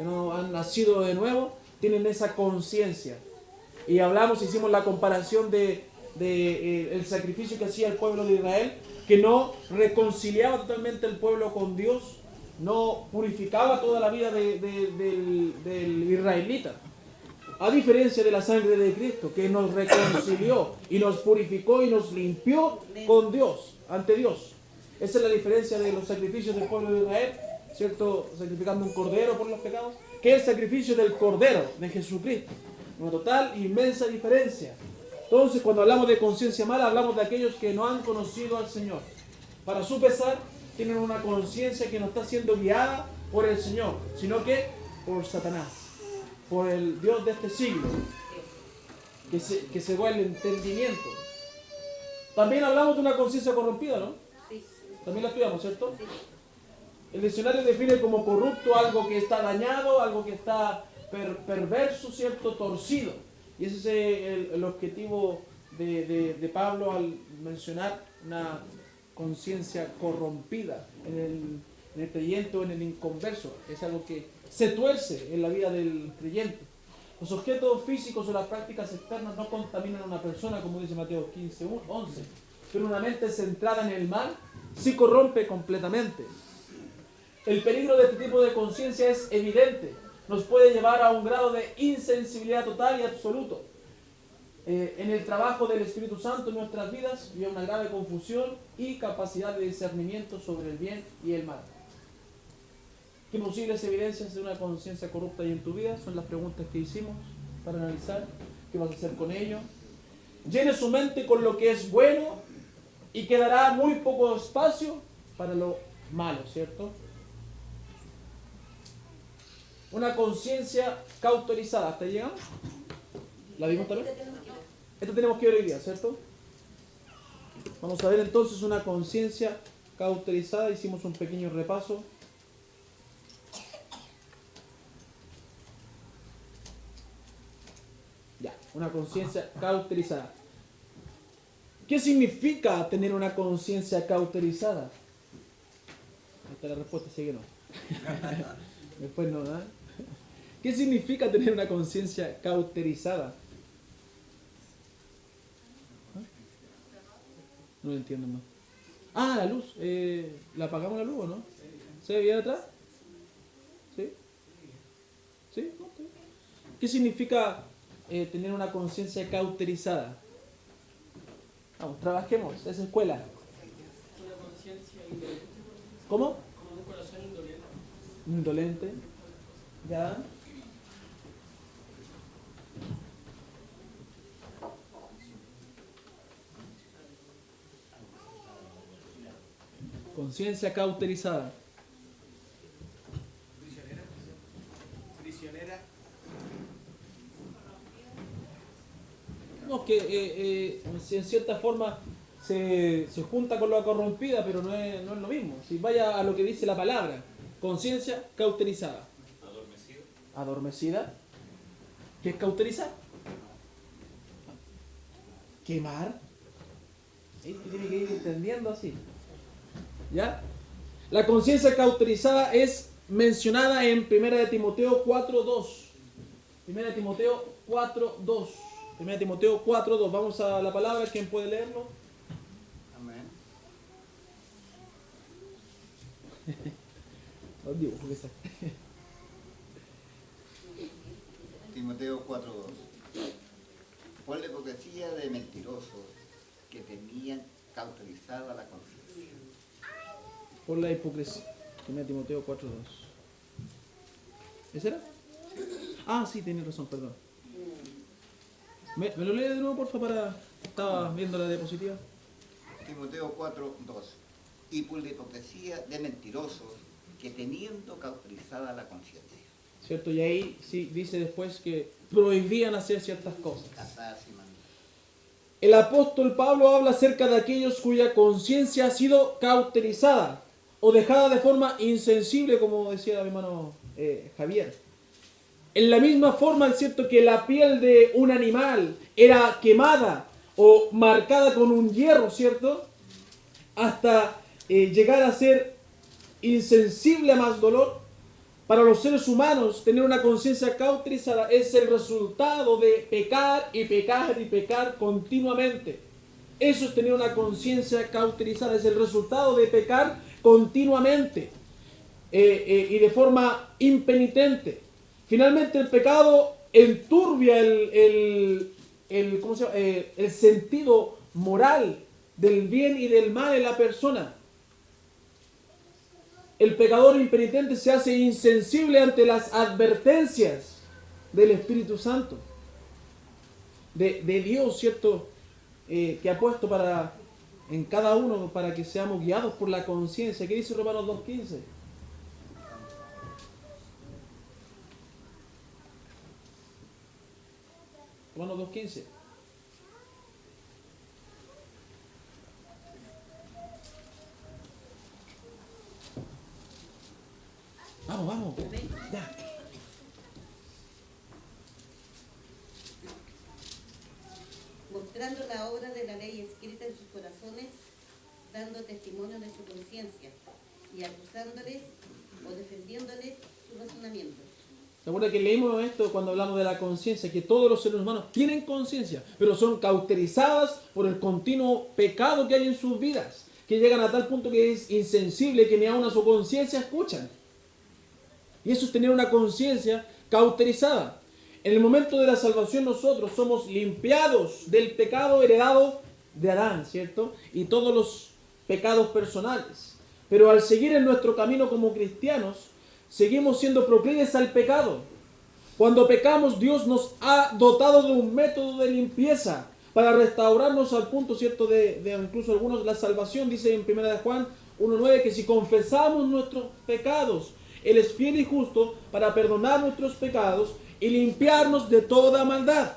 que no han nacido de nuevo, tienen esa conciencia. Y hicimos la comparación de el sacrificio que hacía el pueblo de Israel, que no reconciliaba totalmente el pueblo con Dios, no purificaba toda la vida del israelita. A diferencia de la sangre de Cristo, que nos reconcilió y nos purificó y nos limpió con Dios, ante Dios. Esa es la diferencia de los sacrificios del pueblo de Israel, ¿cierto? Sacrificando un cordero por los pecados, que es el sacrificio del cordero de Jesucristo. Una total, inmensa diferencia. Entonces, cuando hablamos de conciencia mala, hablamos de aquellos que no han conocido al Señor. Para su pesar, tienen una conciencia que no está siendo guiada por el Señor, sino que por Satanás, por el Dios de este siglo, que se va el entendimiento. También hablamos de una conciencia corrompida, ¿no? Sí. También la estudiamos, ¿cierto? El diccionario define como corrupto algo que está dañado, algo que está perverso, ¿cierto? Torcido. Y ese es el objetivo de Pablo al mencionar una conciencia corrompida en el creyente o en el inconverso. Es algo que se tuerce en la vida del creyente. Los objetos físicos o las prácticas externas no contaminan a una persona, como dice Mateo 15:11. Pero una mente centrada en el mal sí corrompe completamente. El peligro de este tipo de conciencia es evidente. Nos puede llevar a un grado de insensibilidad total y absoluto. En el trabajo del Espíritu Santo en nuestras vidas había una grave confusión y capacidad de discernimiento sobre el bien y el mal. ¿Qué posibles evidencias de una conciencia corrupta hay en tu vida? Son las preguntas que hicimos para analizar. ¿Qué vas a hacer con ello? Llene su mente con lo que es bueno y quedará muy poco espacio para lo malo, ¿cierto? Una conciencia cauterizada. ¿Hasta ahí llegamos? ¿La vimos también? Esto tenemos que ver hoy día, ¿cierto? Vamos a ver entonces una conciencia cauterizada. Hicimos un pequeño repaso. Ya, una conciencia cauterizada. ¿Qué significa tener una conciencia cauterizada? Ahí está la respuesta, sí que no. Después no, ¿eh? ¿Qué significa tener una conciencia cauterizada? ¿Ah? No lo entiendo más. Ah, la luz. ¿La apagamos la luz o no? ¿Se ve bien atrás? ¿Sí? ¿Sí? Okay. ¿Qué significa tener una conciencia cauterizada? Vamos, trabajemos, es escuela. Una conciencia indolente. ¿Cómo? Como un corazón indolente. Indolente. ¿Ya? Conciencia cauterizada. Prisionera. No, que en cierta forma se junta con la corrompida, pero no es lo mismo. Si vaya a lo que dice la palabra, conciencia cauterizada. Adormecida. ¿Qué es cauterizar? Quemar. ¿Sí? Tiene que ir entendiendo así. ¿Ya? La conciencia cauterizada es mencionada en 1 Timoteo 4:2. 1 Timoteo 4:2. 1 Timoteo 4:2. Vamos a la palabra. ¿Quién puede leerlo? Amén. Timoteo 4:2. Por la hipocresía de mentirosos que tenían cauterizada la conciencia. Por la hipocresía. 1 Timoteo 4:2. ¿Ese era? Ah, sí, tienes razón, perdón. ¿Me lo lee de nuevo, por favor, para... Estaba viendo la diapositiva. Timoteo 4:2. Y por la hipocresía de mentirosos que teniendo cauterizada la conciencia. ¿Cierto? Y ahí sí dice después que prohibían hacer ciertas cosas. Casarse y mandar. El apóstol Pablo habla acerca de aquellos cuya conciencia ha sido cauterizada o dejada de forma insensible, como decía mi hermano Javier. En la misma forma, es cierto que la piel de un animal era quemada o marcada con un hierro, ¿cierto? Hasta llegar a ser insensible a más dolor. para los seres humanos, tener una conciencia cauterizada es el resultado de pecar y pecar y pecar continuamente. Eso es tener una conciencia cauterizada, es el resultado de pecar continuamente y de forma impenitente. Finalmente el pecado enturbia ¿cómo se llama? El sentido moral del bien y del mal en la persona. El pecador impenitente se hace insensible ante las advertencias del Espíritu Santo, de Dios, ¿cierto? Que ha puesto en cada uno para que seamos guiados por la conciencia. ¿Qué dice Romanos 2:15? Romanos 2:15. Vamos. Ya. Mostrando la obra de la ley escrita en sus corazones, dando testimonio de su conciencia y acusándoles o defendiéndoles sus razonamientos. ¿Se acuerda que leímos esto cuando hablamos de la conciencia? Que todos los seres humanos tienen conciencia, pero son cauterizadas por el continuo pecado que hay en sus vidas, que llegan a tal punto que es insensible que ni aun a su conciencia escuchan. Y eso es tener una conciencia cauterizada. En el momento de la salvación nosotros somos limpiados del pecado heredado de Adán, ¿cierto? Y todos los pecados personales. Pero al seguir en nuestro camino como cristianos, seguimos siendo proclives al pecado. Cuando pecamos, Dios nos ha dotado de un método de limpieza para restaurarnos al punto, ¿cierto? De incluso algunos la salvación. Dice en 1 Juan 1:9 que si confesamos nuestros pecados, Él es fiel y justo para perdonar nuestros pecados y limpiarnos de toda maldad.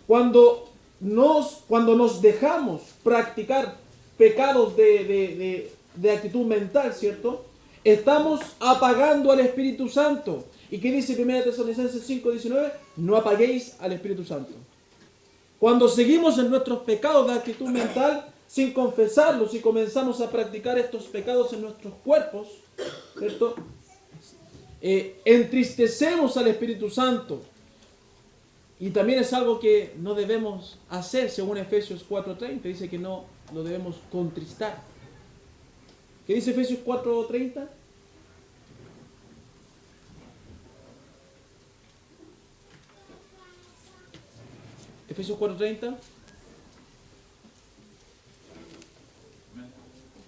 Cuando nos dejamos practicar pecados de actitud mental, ¿cierto? Estamos apagando al Espíritu Santo. ¿Y qué dice 1 Tesalonicenses 5:19? No apaguéis al Espíritu Santo. Cuando seguimos en nuestros pecados de actitud mental, sin confesarlos y comenzamos a practicar estos pecados en nuestros cuerpos, ¿cierto? Entristecemos al Espíritu Santo. Y también es algo que no debemos hacer, según Efesios 4:30. Dice que no lo debemos contristar. ¿Qué dice Efesios 4:30? Efesios 4:30.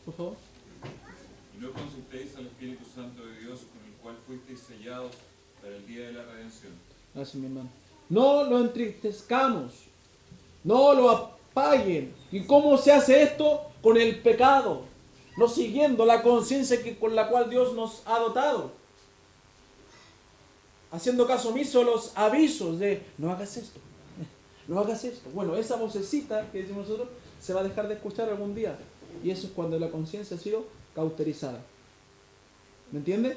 Por favor. Y no consultéis al Espíritu Santo de Dios, con el cual fuisteis sellados para el día de la redención. Gracias, mi hermano. No lo entristezcamos. No lo apaguen. ¿Y cómo se hace esto? Con el pecado. No siguiendo la conciencia con la cual Dios nos ha dotado. Haciendo caso omiso a los avisos de no hagas esto. No hagas esto. Bueno, esa vocecita que decimos nosotros se va a dejar de escuchar algún día. Y eso es cuando la conciencia ha sido cauterizada. ¿Me entiende?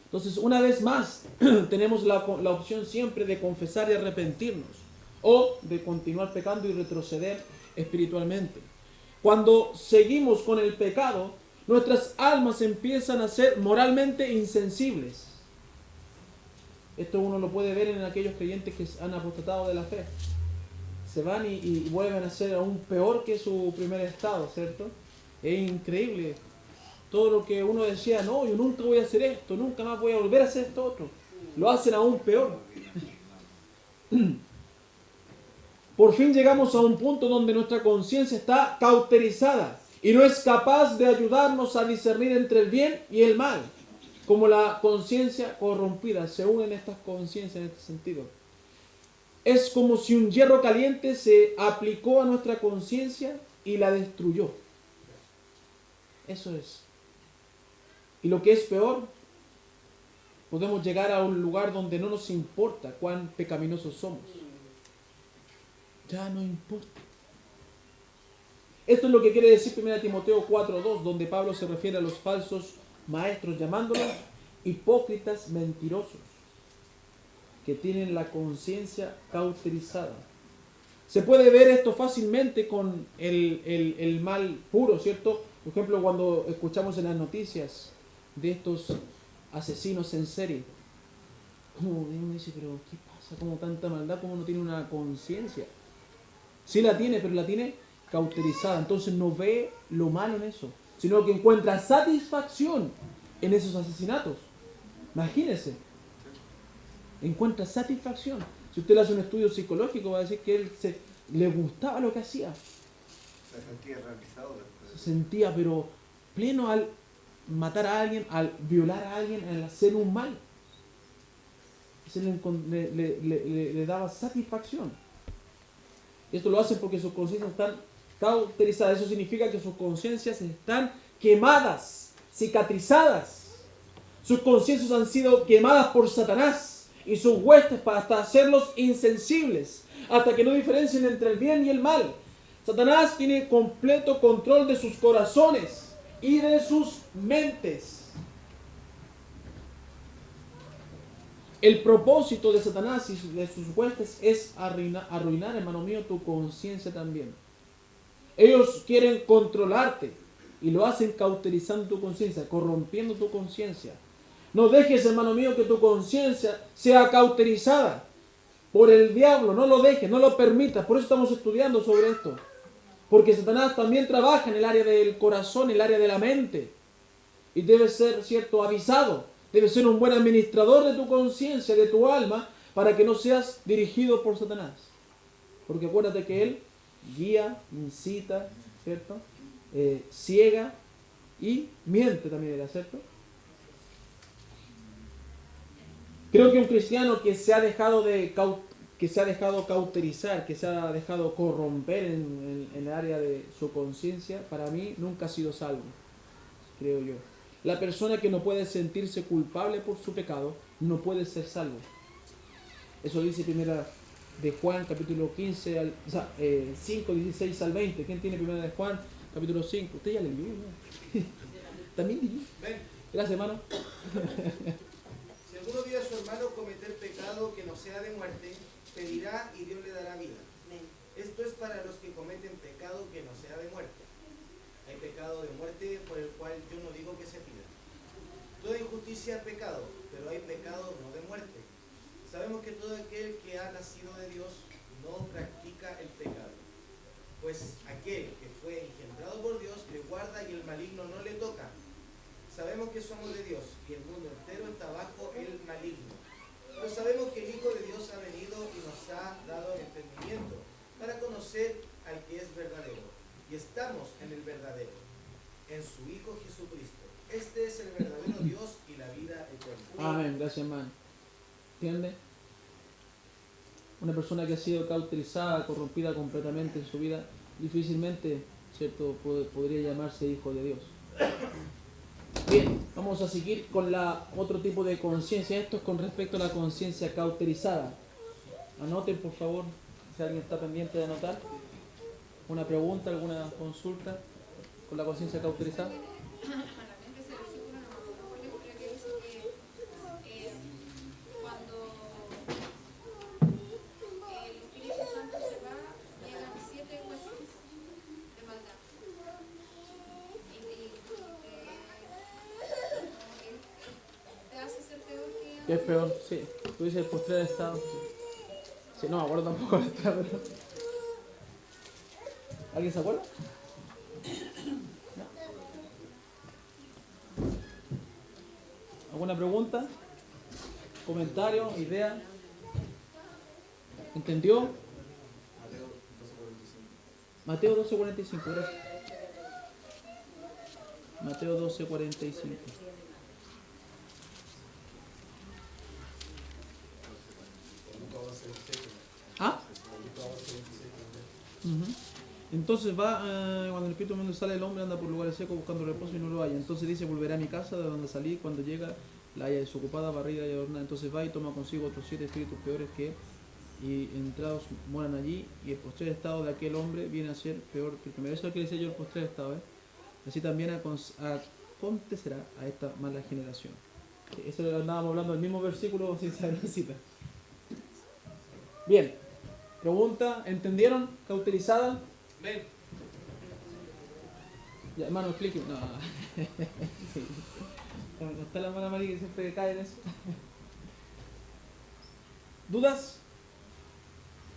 Entonces, una vez más, tenemos la opción siempre de confesar y arrepentirnos. O de continuar pecando y retroceder espiritualmente. Cuando seguimos con el pecado, nuestras almas empiezan a ser moralmente insensibles. Esto uno lo puede ver en aquellos creyentes que han apostatado de la fe. Se van y vuelven a ser aún peor que su primer estado, ¿cierto? Es increíble. Todo lo que uno decía, no, yo nunca voy a hacer esto, nunca más voy a volver a hacer esto otro. Lo hacen aún peor. Por fin llegamos a un punto donde nuestra conciencia está cauterizada y no es capaz de ayudarnos a discernir entre el bien y el mal. Como la conciencia corrompida, se unen estas conciencias en este sentido. Es como si un hierro caliente se aplicó a nuestra conciencia y la destruyó. Eso es. Y lo que es peor, podemos llegar a un lugar donde no nos importa cuán pecaminosos somos. Ya no importa. Esto es lo que quiere decir 1 Timoteo 4:2, donde Pablo se refiere a los falsos maestros, llamándolos hipócritas mentirosos, que tienen la conciencia cauterizada. Se puede ver esto fácilmente con el mal puro, ¿cierto? Por ejemplo, cuando escuchamos en las noticias de estos asesinos en serie. Como uno dice, pero ¿qué pasa? ¿Cómo tanta maldad? ¿Cómo no tiene una conciencia? Sí la tiene, pero la tiene cauterizada. Entonces no ve lo malo en eso, sino que encuentra satisfacción en esos asesinatos. Imagínese. Encuentra satisfacción. Si usted le hace un estudio psicológico, va a decir que él le gustaba lo que hacía. Se sentía realizado después. Se sentía, pero pleno al matar a alguien, al violar a alguien, al hacer un mal. Eso le daba satisfacción. Esto lo hacen porque sus conciencias están cauterizadas. Eso significa que sus conciencias están quemadas, cicatrizadas. Sus conciencias han sido quemadas por Satanás y sus huestes para hasta hacerlos insensibles, hasta que no diferencien entre el bien y el mal. Satanás tiene completo control de sus corazones y de sus mentes. El propósito de Satanás y de sus huestes es arruinar, hermano mío, tu conciencia también. Ellos quieren controlarte y lo hacen cauterizando tu conciencia, corrompiendo tu conciencia. No dejes, hermano mío, que tu conciencia sea cauterizada por el diablo. No lo dejes, no lo permitas. Por eso estamos estudiando sobre esto. Porque Satanás también trabaja en el área del corazón, el área de la mente. Y debe ser, cierto, avisado. Debe ser un buen administrador de tu conciencia, de tu alma, para que no seas dirigido por Satanás. Porque acuérdate que él guía, incita, ¿cierto? Ciega y miente también, ¿cierto? Creo que un cristiano que se ha dejado cauterizar, que se ha dejado corromper en el área de su conciencia, para mí nunca ha sido salvo, creo yo. La persona que no puede sentirse culpable por su pecado no puede ser salvo. Eso dice primera de Juan, capítulo 15, 5, 16 al 20. ¿Quién tiene primera de Juan, capítulo 5? Usted ya le leyó, ¿no? ¿También leyó? Gracias, hermano. Si alguno vio a su hermano cometer pecado que no sea de muerte, pedirá y Dios le dará vida. Esto es para los que cometen pecado que no sea de muerte. Hay pecado de muerte por el cual yo no digo que se pida. Toda injusticia es pecado, pero hay pecado no de muerte. Sabemos que todo aquel que ha nacido de Dios no practica el pecado, pues aquel que fue engendrado por Dios le guarda y el maligno no le toca. Sabemos que somos de Dios y el mundo entero está bajo el maligno. Pero sabemos que el Hijo de Dios ha venido y nos ha dado el entendimiento para conocer al que es verdadero. Y estamos en el verdadero, en su Hijo Jesucristo. Este es el verdadero Dios y la vida eterna. Amén, gracias, hermano. ¿Entiende? Una persona que ha sido cauterizada, corrompida completamente en su vida, difícilmente, ¿cierto?, podría llamarse hijo de Dios. Bien, vamos a seguir con otro tipo de conciencia. Esto es con respecto a la conciencia cauterizada. Anoten, por favor, si alguien está pendiente de anotar. ¿Una pregunta, alguna consulta con la conciencia cauterizada? ¿Qué es peor? Sí. Tú dices el postrer estado. Sí, no me acuerdo tampoco de esta, pero... ¿Alguien se acuerda? ¿No? ¿Alguna pregunta? ¿Comentario? ¿Idea? ¿Entendió? Mateo 12:45, gracias. Mateo 12:45. ¿Ah? Entonces va, cuando el Espíritu Santo sale, el hombre anda por lugares secos buscando reposo y no lo halla. Entonces dice, volveré a mi casa de donde salí. Cuando llega, la haya desocupada, barrida y adornada. Entonces va y toma consigo otros 7 espíritus peores que y entrados moran allí. Y el postrer estado de aquel hombre viene a ser peor que el primero. Eso es lo que decía yo, el postrer estado. Así también acontecerá a esta mala generación. Eso lo andábamos hablando del mismo versículo sin saber la cita. Bien, pregunta, ¿entendieron? ¿Cauterizada? Ven. Ya, hermano, explique. No. No está la hermana María que siempre cae en eso. ¿Dudas?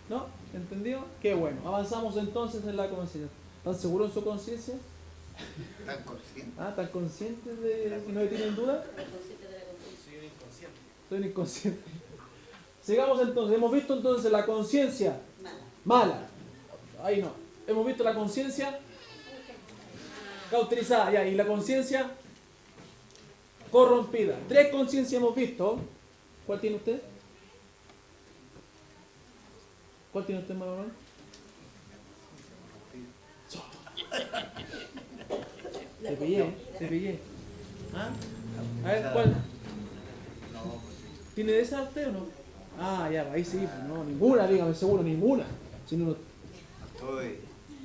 ¿No? ¿Entendido? Qué bueno. Avanzamos entonces en la conciencia. ¿Están seguros en su conciencia? Tan consciente. ¿Están conscientes de que no tienen duda? Consciente de la conciencia. Soy un inconsciente. Estoy inconsciente. Sigamos entonces. Hemos visto entonces la conciencia Mala. mala. Ahí no. Hemos visto la conciencia cauterizada. Ya. Y la conciencia corrompida. 3 conciencias hemos visto. ¿Cuál tiene usted? ¿Cuál tiene usted, Manuel? Te pillé. ¿Ah? A ver, ¿cuál? No, pues sí. ¿Tiene esa usted o no? Ah, ya, ahí sí, pues no, ninguna, dígame seguro, ninguna. Si no,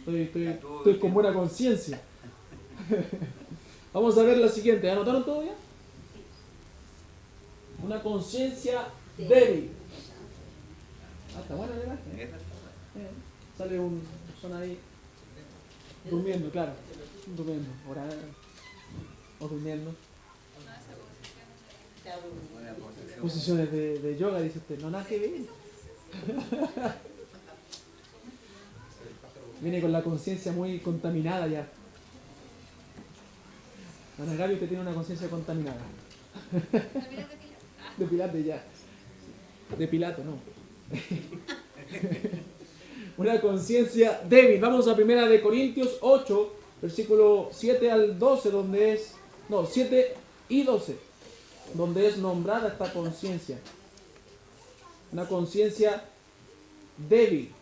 estoy con buena conciencia. Vamos a ver la siguiente. ¿Anotaron todo ya? Una conciencia débil. Ah, está buena la imagen. Esa está buena. Sale un persona ahí durmiendo, claro. Durmiendo, orando o durmiendo. Buena posición. Posiciones de yoga, dice usted. No, nada que ver. Viene con la conciencia muy contaminada ya. Ana Gaby, usted tiene una conciencia contaminada. De Pilates ya. De Pilato, no. Una conciencia débil. Vamos a 1 Corintios 8, versículo 7 al 12, donde es... No, 7 y 12, donde es nombrada esta conciencia. Una conciencia débil.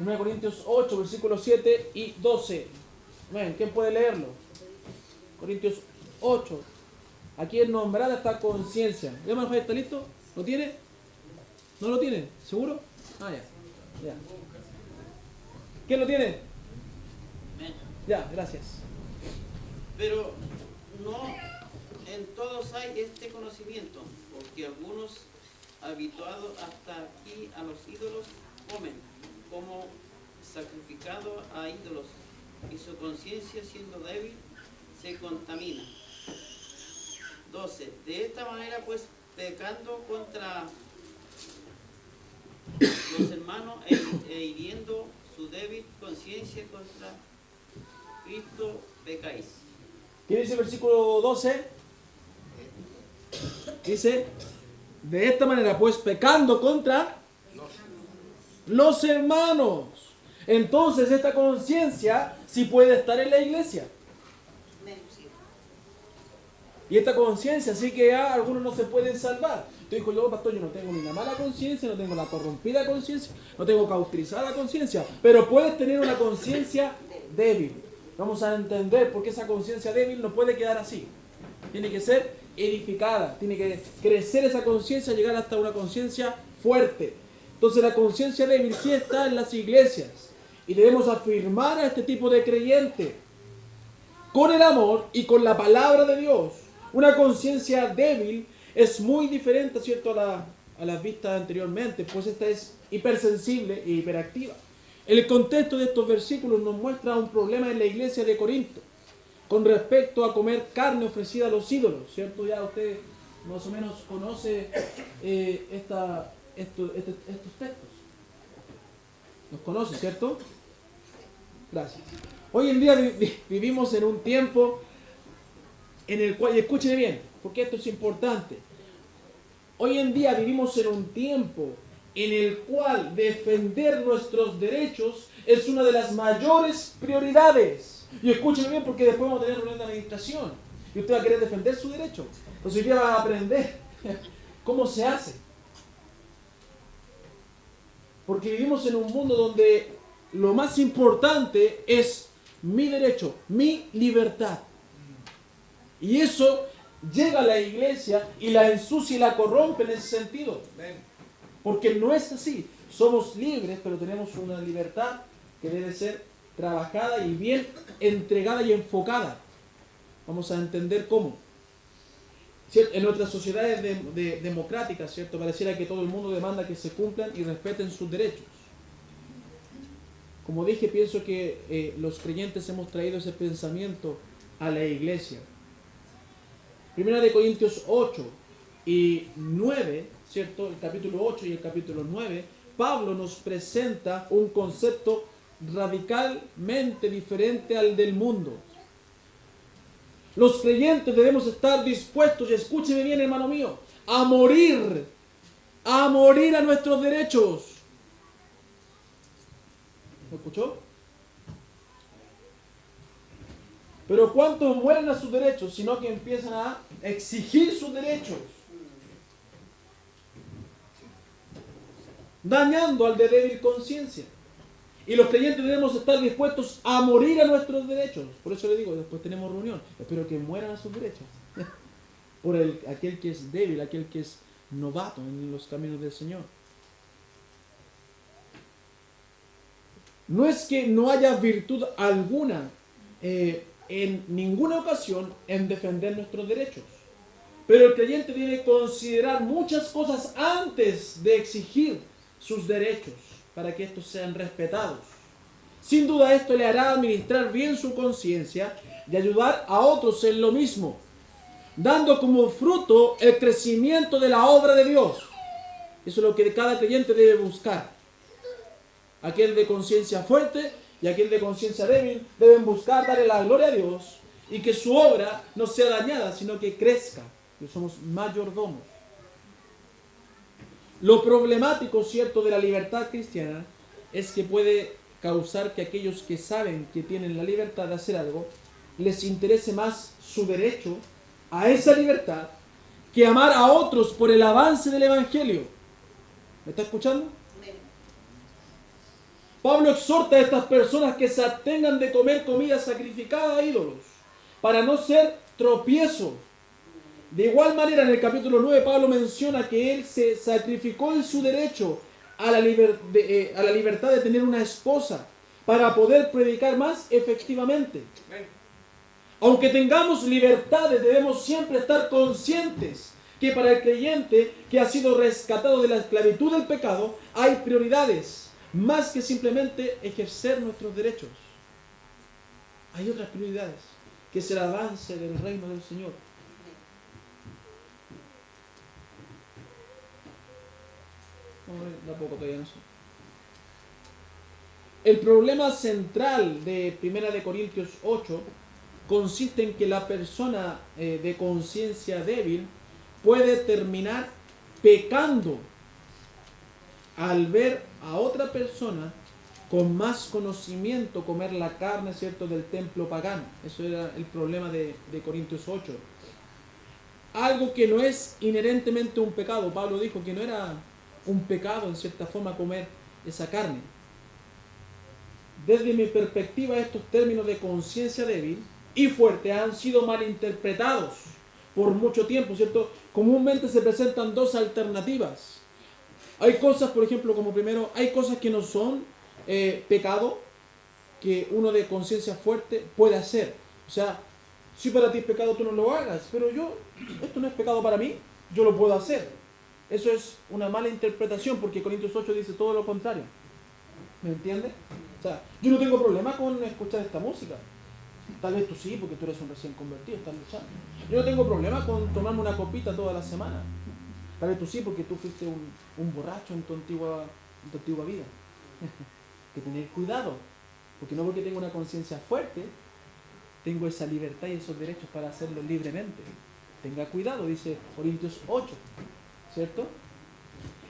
1 Corintios 8, versículos 7 y 12. Bueno, ¿quién puede leerlo? Corintios 8. Aquí es nombrada esta conciencia. ¿Ya Manuel está listo? ¿Lo tiene? ¿No lo tiene? ¿Seguro? Ah, ya. ¿Quién lo tiene? Ya, gracias. Pero no en todos hay este conocimiento, porque algunos, habituados hasta aquí a los ídolos, comen como sacrificado a ídolos, y su conciencia, siendo débil, se contamina. 12. De esta manera, pues, pecando contra los hermanos e hiriendo su débil conciencia contra Cristo, pecáis. ¿Qué dice el versículo 12? Dice, de esta manera, pues pecando contra los hermanos. Entonces esta conciencia sí puede estar en la iglesia. Y esta conciencia sí que ya algunos no se pueden salvar. Entonces dijo yo, pastor, yo no tengo ni la mala conciencia, no tengo la corrompida conciencia, no tengo cauterizada conciencia, pero puedes tener una conciencia débil. Vamos a entender por qué esa conciencia débil no puede quedar así. Tiene que ser edificada, tiene que crecer esa conciencia, llegar hasta una conciencia fuerte. Entonces la conciencia débil sí está en las iglesias y debemos afirmar a este tipo de creyente con el amor y con la palabra de Dios. Una conciencia débil es muy diferente, ¿cierto?, a las vistas anteriormente, pues esta es hipersensible e hiperactiva. El contexto de estos versículos nos muestra un problema en la iglesia de Corinto con respecto a comer carne ofrecida a los ídolos, ¿cierto? Ya usted más o menos conoce estos textos. ¿Los conoce, cierto? Gracias. Hoy en día vivimos en un tiempo en el cual, y escúcheme bien, porque esto es importante. Hoy en día vivimos en un tiempo en el cual defender nuestros derechos es una de las mayores prioridades. Y escúcheme bien, porque después vamos a tener reunión de administración y usted va a querer defender su derecho. Entonces hoy día va a aprender cómo se hace. Porque vivimos en un mundo donde lo más importante es mi derecho, mi libertad. Y eso llega a la iglesia y la ensucia y la corrompe en ese sentido. Porque no es así. Somos libres, pero tenemos una libertad que debe ser trabajada y bien entregada y enfocada. Vamos a entender cómo. ¿Cierto? En nuestras sociedades democráticas, ¿cierto?, pareciera que todo el mundo demanda que se cumplan y respeten sus derechos. Como dije, pienso que los creyentes hemos traído ese pensamiento a la iglesia. Primera de Corintios 8 y 9, ¿cierto? El capítulo 8 y el capítulo 9, Pablo nos presenta un concepto radicalmente diferente al del mundo. Los creyentes debemos estar dispuestos, y escúcheme bien, hermano mío, a morir a nuestros derechos. ¿Lo escuchó? Pero ¿cuántos mueren a sus derechos, sino que empiezan a exigir sus derechos? Dañando al de débil conciencia. Y los creyentes debemos estar dispuestos a morir a nuestros derechos. Por eso le digo, después tenemos reunión. Espero que mueran a sus derechos. Por aquel que es débil, aquel que es novato en los caminos del Señor. No es que no haya virtud alguna en ninguna ocasión en defender nuestros derechos. Pero el creyente debe considerar muchas cosas antes de exigir sus derechos para que estos sean respetados. Sin duda esto le hará administrar bien su conciencia y ayudar a otros en lo mismo, dando como fruto el crecimiento de la obra de Dios. Eso es lo que cada creyente debe buscar. Aquel de conciencia fuerte y aquel de conciencia débil deben buscar darle la gloria a Dios y que su obra no sea dañada, sino que crezca. Que somos mayordomos. Lo problemático, cierto, de la libertad cristiana es que puede causar que aquellos que saben que tienen la libertad de hacer algo, les interese más su derecho a esa libertad que amar a otros por el avance del Evangelio. ¿Me está escuchando? Pablo exhorta a estas personas que se abstengan de comer comida sacrificada a ídolos, para no ser tropiezo. De igual manera, en el capítulo 9, Pablo menciona que él se sacrificó en su derecho a la libertad de tener una esposa, para poder predicar más efectivamente. Aunque tengamos libertades, debemos siempre estar conscientes que para el creyente que ha sido rescatado de la esclavitud del pecado, hay prioridades, más que simplemente ejercer nuestros derechos. Hay otras prioridades, que es el avance del reino del Señor. El problema central de 1 de Corintios 8 consiste en que la persona de conciencia débil puede terminar pecando al ver a otra persona con más conocimiento comer la carne, ¿cierto?, del templo pagano. Eso era el problema de Corintios 8. Algo que no es inherentemente un pecado. Pablo dijo que no era un pecado en cierta forma comer esa carne. Desde mi perspectiva, estos términos de conciencia débil y fuerte han sido malinterpretados por mucho tiempo, ¿cierto? Comúnmente se presentan dos alternativas. Hay cosas, por ejemplo, como primero, hay cosas que no son pecado, que uno de conciencia fuerte puede hacer. O sea, si para ti es pecado, tú no lo hagas, pero esto no es pecado para mí, yo lo puedo hacer. Eso es una mala interpretación, porque Corintios 8 dice todo lo contrario. ¿Me entiendes? O sea, yo no tengo problema con escuchar esta música. Tal vez tú sí, porque tú eres un recién convertido, estás luchando. Yo no tengo problema con tomarme una copita toda la semana. Tal vez tú sí, porque tú fuiste un borracho en tu antigua vida. Hay que tener cuidado, porque no porque tengo una conciencia fuerte, tengo esa libertad y esos derechos para hacerlo libremente. Tenga cuidado, dice Corintios 8. ¿Cierto?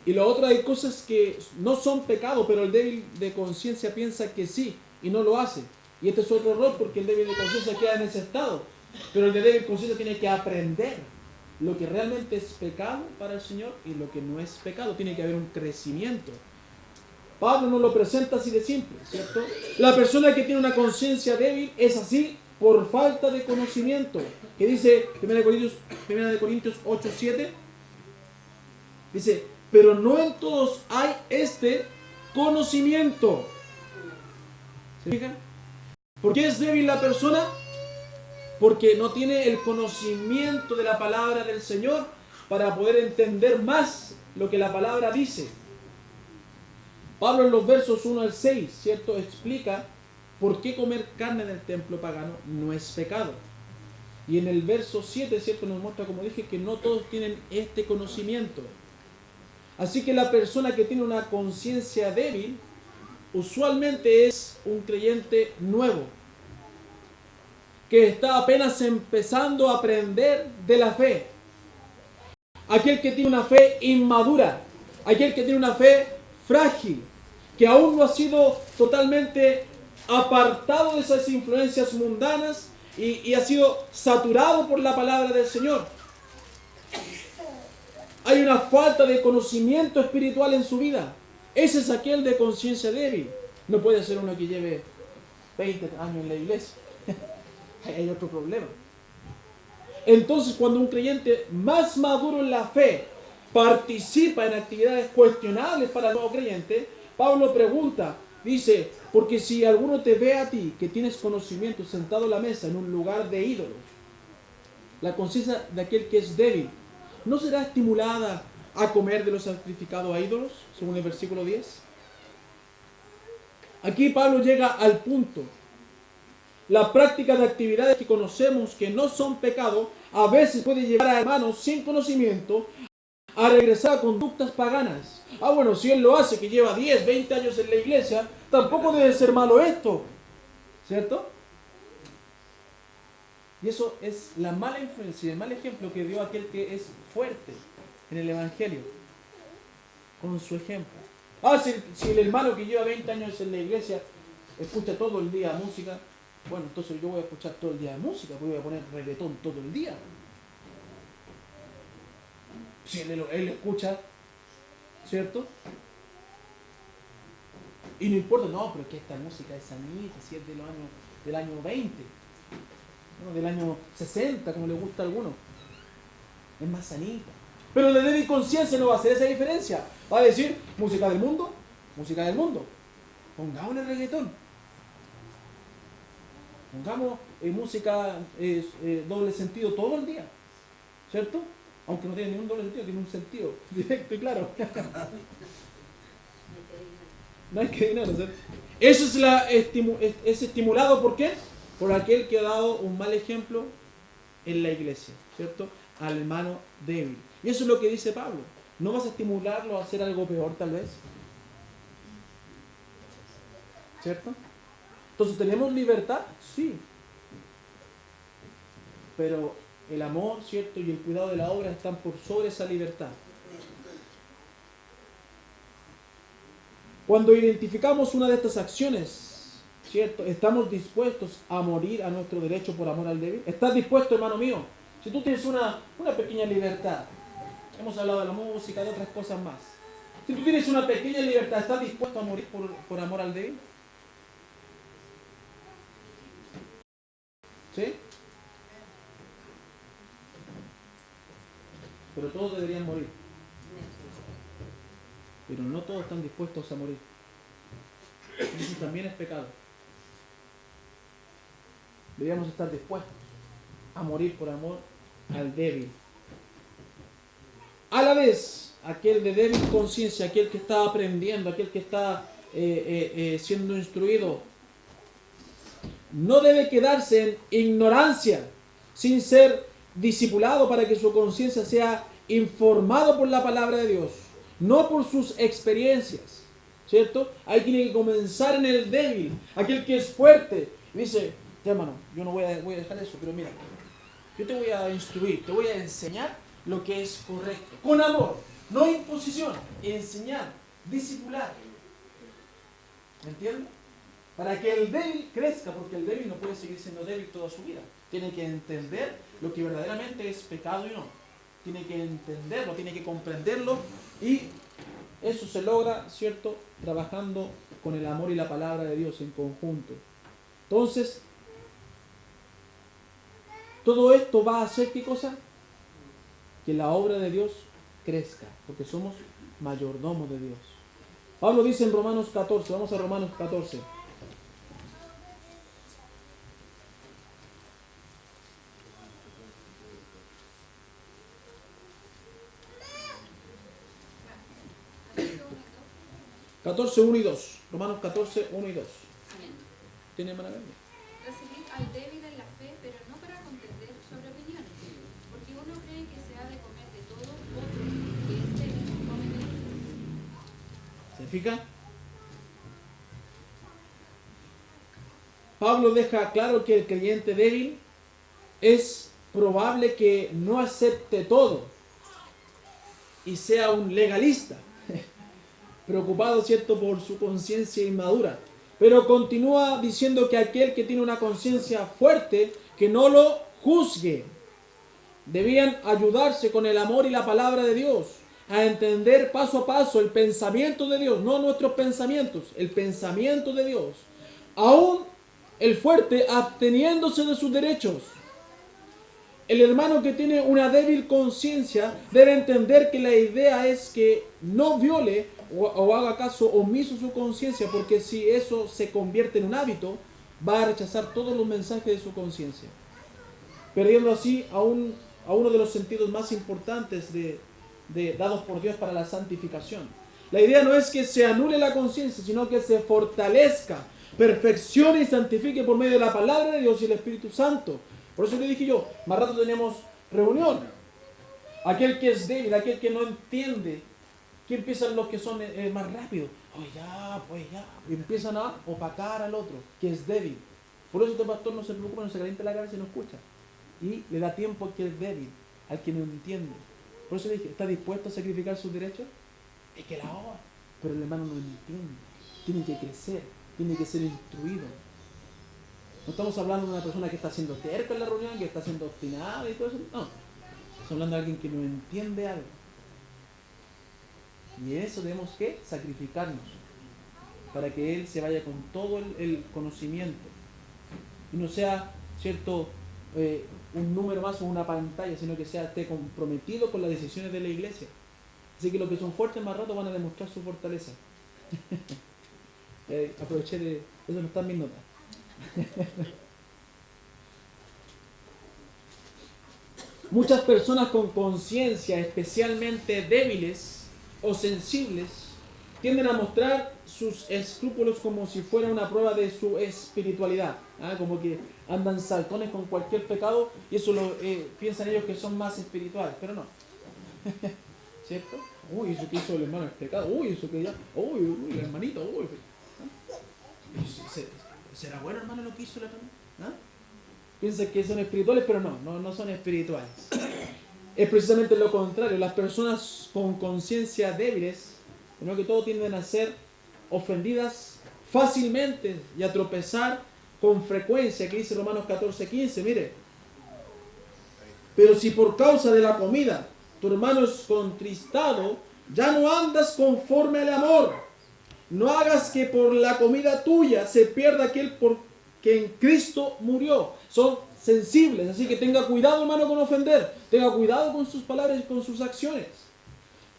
Y lo otro, hay cosas que no son pecado, pero el débil de conciencia piensa que sí y no lo hace. Y este es otro error, porque el débil de conciencia queda en ese estado. Pero el de débil conciencia tiene que aprender lo que realmente es pecado para el Señor y lo que no es pecado. Tiene que haber un crecimiento. Pablo nos lo presenta así de simple, ¿cierto? La persona que tiene una conciencia débil es así por falta de conocimiento. Que dice 1 de Corintios 8:7. Dice, pero no en todos hay este conocimiento. ¿Se fijan? ¿Por qué es débil la persona? Porque no tiene el conocimiento de la palabra del Señor para poder entender más lo que la palabra dice. Pablo en los versos 1 al 6, ¿cierto?, explica por qué comer carne del templo pagano no es pecado. Y en el verso 7, ¿cierto?, nos muestra, como dije, que no todos tienen este conocimiento. Así que la persona que tiene una conciencia débil, usualmente es un creyente nuevo, que está apenas empezando a aprender de la fe. Aquel que tiene una fe inmadura, aquel que tiene una fe frágil, que aún no ha sido totalmente apartado de esas influencias mundanas y ha sido saturado por la palabra del Señor. Hay una falta de conocimiento espiritual en su vida. Ese es aquel de conciencia débil. No puede ser uno que lleve 20 años en la iglesia. Hay otro problema. Entonces, cuando un creyente más maduro en la fe participa en actividades cuestionables para el nuevo creyente, Pablo pregunta, dice, porque si alguno te ve a ti que tienes conocimiento sentado a la mesa en un lugar de ídolos, la conciencia de aquel que es débil, ¿no será estimulada a comer de lo sacrificado a ídolos? Según el versículo 10. Aquí Pablo llega al punto. La práctica de actividades que conocemos que no son pecado, a veces puede llevar a hermanos sin conocimiento a regresar a conductas paganas. Bueno, si él lo hace, que lleva 10, 20 años en la iglesia, tampoco debe ser malo esto, ¿cierto? Y eso es la mala influencia, el mal ejemplo que dio aquel que es fuerte en el Evangelio, con su ejemplo. Si el hermano que lleva 20 años en la iglesia escucha todo el día música, bueno, entonces yo voy a escuchar todo el día música, voy a poner reggaetón todo el día. Si él escucha, ¿cierto? Y no importa, no, pero es que esta música es sanita, si es del año 20, ¿no?, del año 60, como le gusta a algunos. Es más sanita. Pero de débil conciencia no va a hacer esa diferencia. Va a decir, música del mundo, pongámosle reggaetón. Pongamos música doble sentido todo el día, ¿cierto? Aunque no tiene ningún doble sentido, tiene un sentido directo y claro. No hay que adivinar, ¿cierto? Eso es estimulado, ¿por qué? Por aquel que ha dado un mal ejemplo en la iglesia, ¿cierto? Al hermano débil. Y eso es lo que dice Pablo. ¿No vas a estimularlo a hacer algo peor tal vez? ¿Cierto? Entonces, ¿tenemos libertad? Sí. Pero el amor, ¿cierto?, y el cuidado de la obra están por sobre esa libertad. Cuando identificamos una de estas acciones, ¿cierto?, estamos dispuestos a morir a nuestro derecho por amor al débil. ¿Estás dispuesto, hermano mío? Si tú tienes una pequeña libertad, hemos hablado de la música, de otras cosas más. Si tú tienes una pequeña libertad, ¿estás dispuesto a morir por amor al débil? ¿Sí? Pero todos deberían morir. Pero no todos están dispuestos a morir. Eso también es pecado. Deberíamos estar dispuestos a morir por amor al débil. A la vez, aquel de débil conciencia, aquel que está aprendiendo, aquel que está siendo instruido, no debe quedarse en ignorancia, sin ser discipulado para que su conciencia sea informado por la palabra de Dios, no por sus experiencias, ¿cierto? Hay que comenzar en el débil, aquel que es fuerte. Dice, ya hermano, yo no voy a dejar eso, pero mira, yo te voy a instruir, te voy a enseñar lo que es correcto, con amor, no imposición, enseñar, discipular. ¿Me entiendes? Para que el débil crezca, porque el débil no puede seguir siendo débil toda su vida. Tiene que entender lo que verdaderamente es pecado y no. Tiene que entenderlo, tiene que comprenderlo, y eso se logra, ¿cierto?, trabajando con el amor y la palabra de Dios en conjunto. Entonces, todo esto va a hacer, ¿qué cosa? Que la obra de Dios crezca, porque somos mayordomos de Dios. Pablo dice en Romanos 14, vamos a Romanos 14. Catorce, 1 y 2. Romanos 14, 1 y 2. Amén. ¿Tiene hermana Gaby? Recibid al débil en la fe, pero no para contender sobre fija? Pablo deja claro que el creyente débil es probable que no acepte todo y sea un legalista, preocupado, ¿cierto?, por su conciencia inmadura. Pero continúa diciendo que aquel que tiene una conciencia fuerte, que no lo juzgue. Debían ayudarse con el amor y la palabra de Dios a entender paso a paso el pensamiento de Dios, no nuestros pensamientos, el pensamiento de Dios. Aún el fuerte absteniéndose de sus derechos. El hermano que tiene una débil conciencia debe entender que la idea es que no viole o haga caso omiso a su conciencia, porque si eso se convierte en un hábito, va a rechazar todos los mensajes de su conciencia, perdiendo así a uno de los sentidos más importantes dados por Dios para la santificación. La idea no es que se anule la conciencia, sino que se fortalezca, perfeccione y santifique por medio de la palabra de Dios y el Espíritu Santo. Por eso le dije yo, más rato tenemos reunión. Aquel que es débil, aquel que no entiende, ¿qué empiezan los que son más rápidos? Pues ya. Y empiezan a opacar al otro, que es débil. Por eso este pastor no se preocupa, no se calienta la cabeza y no escucha. Y le da tiempo al que es débil, al que no entiende. Por eso le dije, ¿está dispuesto a sacrificar sus derechos? Es que la haga. Pero el hermano no entiende. Tiene que crecer, tiene que ser instruido. No estamos hablando de una persona que está haciendo terca en la reunión, que está siendo obstinada y todo eso. No. Estamos hablando de alguien que no entiende algo. Y en eso tenemos que sacrificarnos para que él se vaya con todo el conocimiento. Y no sea, ¿cierto?, un número más o una pantalla, sino que esté comprometido con las decisiones de la iglesia. Así que los que son fuertes más rato van a demostrar su fortaleza. Aproveché de... Eso no está en mis notas. Muchas personas con conciencia especialmente débiles o sensibles tienden a mostrar sus escrúpulos como si fuera una prueba de su espiritualidad, como que andan saltones con cualquier pecado y eso piensan ellos que son más espirituales, pero no. ¿Cierto? Uy, eso que hizo el hermano es pecado. Uy, eso que ya. Uy, el hermanito. Uy. ¿Será bueno, hermano, lo que hizo el hermano? Piensan que son espirituales, pero no son espirituales. Es precisamente lo contrario. Las personas con conciencia débiles, sino que todo tienden a ser ofendidas fácilmente y a tropezar con frecuencia, que dice Romanos 14:15, mire. Pero si por causa de la comida tu hermano es contristado, ya no andas conforme al amor. No hagas que por la comida tuya se pierda aquel por que en Cristo murió. Son sensibles, así que tenga cuidado, hermano, con ofender. Tenga cuidado con sus palabras y con sus acciones.